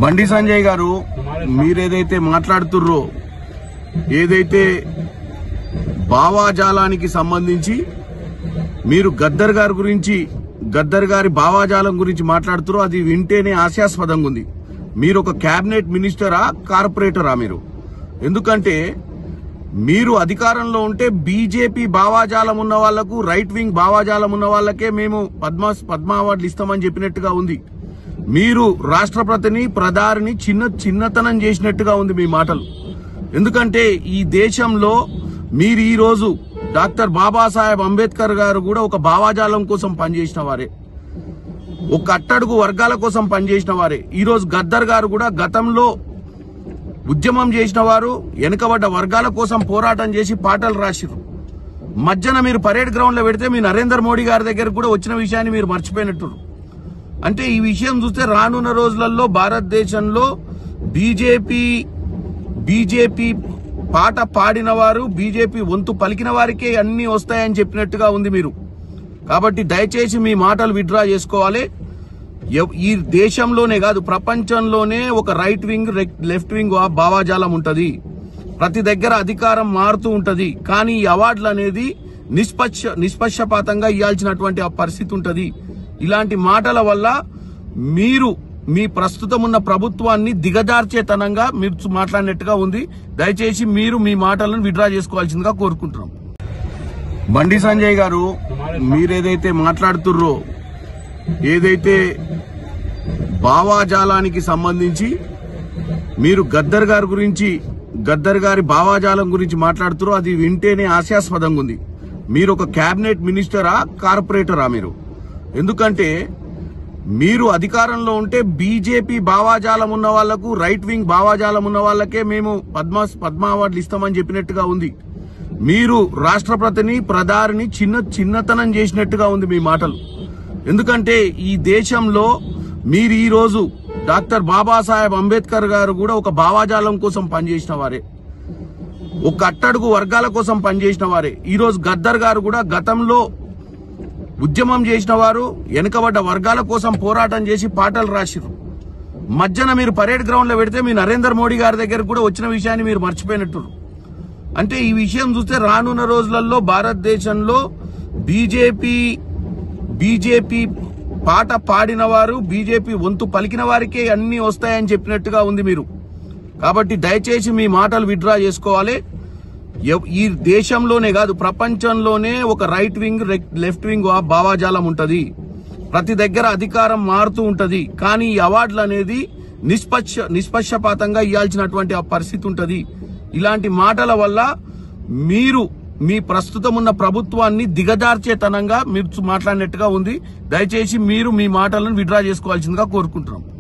బండి సంజయ్ గారు మీరేదైతే మాట్లాడుతుర్రో ఏదైతే భావాజాలానికి సంబంధించి మీరు గద్దర్ గారి భావాజాలం గురించి మాట్లాడుతురో అది వింటేనే హాస్యాస్పదంగా ఉంది. మీరు ఒక క్యాబినెట్ మినిస్టరా కార్పొరేటరా? మీరు ఎందుకంటే మీరు అధికారంలో ఉంటే బీజేపీ భావాజాలం ఉన్న వాళ్లకు, రైట్ వింగ్ భావాజాలం ఉన్న వాళ్ళకే మేము పద్మ అవార్డులు ఇస్తామని చెప్పినట్టుగా ఉంది. మీరు రాష్ట్రపతిని ప్రధాని చిన్నతనం చేసినట్టుగా ఉంది మీ మాటలు. ఎందుకంటే ఈ దేశంలో మీరు ఈ రోజు డాక్టర్ బాబాసాహెబ్ అంబేద్కర్ గారు కూడా ఒక భావాజాలం కోసం పనిచేసిన వారే, ఒక అట్టడుగు వర్గాల కోసం పనిచేసిన వారే. ఈ రోజు గద్దర్ గారు కూడా గతంలో ఉద్యమం చేసిన వారు, వెనుకబడ్డ వర్గాల కోసం పోరాటం చేసి పాటలు రాసిరు. మధ్యన మీరు పరేడ్ గ్రౌండ్ లో పెడితే మీ నరేంద్ర మోడీ గారి దగ్గర కూడా వచ్చిన విషయాన్ని మీరు మర్చిపోయినట్టు. అంటే ఈ విషయం చూస్తే రానున్న రోజులలో భారతదేశంలో బీజేపీ పాట పాడిన వారు, బీజేపీ వంతు పలికిన వారికే అన్ని వస్తాయని చెప్పినట్టుగా ఉంది మీరు. కాబట్టి దయచేసి మీ మాటలు విత్డ్రా చేసుకోవాలి. ఈ దేశంలోనే కాదు ప్రపంచంలోనే ఒక రైట్ వింగ్, లెఫ్ట్ వింగ్ భావాజాలం ఉంటది. ప్రతి దగ్గర అధికారం మారుతూ ఉంటది. కానీ ఈ అవార్డులు అనేది నిష్పక్షపాతంగా ఇవ్వాల్సినటువంటి ఆ పరిస్థితి ఉంటది. ఇలాంటి మాటల వల్ల మీరు మీ ప్రస్తుతం ఉన్న ప్రభుత్వాన్ని దిగజార్చేతనంగా మీరు మాట్లాడినట్టుగా ఉంది. దయచేసి మీరు మీ మాటలను విత్డ్రా చేసుకోవాల్సిందిగా కోరుకుంటున్నాం. బండి సంజయ్ గారు మీరేదైతే మాట్లాడుతుర్రో ఏదైతే భావాజాలానికి సంబంధించి మీరు గద్దర్ గారి భావాజాలం గురించి మాట్లాడుతురో అది వింటేనే హాస్యాస్పదంగా ఉంది. మీరు ఒక క్యాబినెట్ మినిస్టరా కార్పొరేటరా? మీరు ఎందుకంటే మీరు అధికారంలో ఉంటే బీజేపీ భావాజాలం ఉన్న వాళ్లకు, రైట్ వింగ్ భావాజాలం ఉన్న వాళ్ళకే మేము పద్మ అవార్డులు ఇస్తామని చెప్పినట్టుగా ఉంది. మీరు రాష్ట్రపతిని ప్రధాని చిన్నతనం చేసినట్టుగా ఉంది మీ మాటలు. ఎందుకంటే ఈ దేశంలో మీరు ఈ రోజు డాక్టర్ బాబాసాహెబ్ అంబేద్కర్ గారు కూడా ఒక భావాజాలం కోసం పనిచేసిన వారే, ఒక అట్టడుగు వర్గాల కోసం పనిచేసిన వారే. ఈ రోజు గద్దర్ గారు కూడా గతంలో ఉద్యమం చేసిన వారు, వెనుకబడ్డ వర్గాల కోసం పోరాటం చేసి పాటలు రాసిరు. మధ్యన మీరు పరేడ్ గ్రౌండ్ లో పెడితే మీ నరేంద్ర మోడీ గారి దగ్గర కూడా వచ్చిన విషయాన్ని మీరు మర్చిపోయినట్టు. అంటే ఈ విషయం చూస్తే రానున్న రోజులలో భారతదేశంలో బీజేపీ పాట పాడిన వారు, బీజేపీ వంతు పలికిన వారికే అన్ని వస్తాయని చెప్పినట్టుగా ఉంది మీరు. కాబట్టి దయచేసి మీ మాటలు విత్డ్రా చేసుకోవాలి. ఈ దేశంలోనే కాదు ప్రపంచంలోనే ఒక రైట్ వింగ్, లెఫ్ట్ వింగ్ భావాజాలం ఉంటది. ప్రతి దగ్గర అధికారం మారుతూ ఉంటది. కానీ ఈ అవార్డులు అనేది నిష్పక్షపాతంగా ఇవ్వాల్సినటువంటి ఆ పరిస్థితి ఉంటది. ఇలాంటి మాటల వల్ల మీరు మీ ప్రస్తుతం ఉన్న ప్రభుత్వాన్ని దిగజార్చేతనంగా మీరు మాట్లాడినట్టుగా ఉంది. దయచేసి మీరు మీ మాటలను విత్డ్రా చేసుకోవాల్సిందిగా కోరుకుంటున్నాం.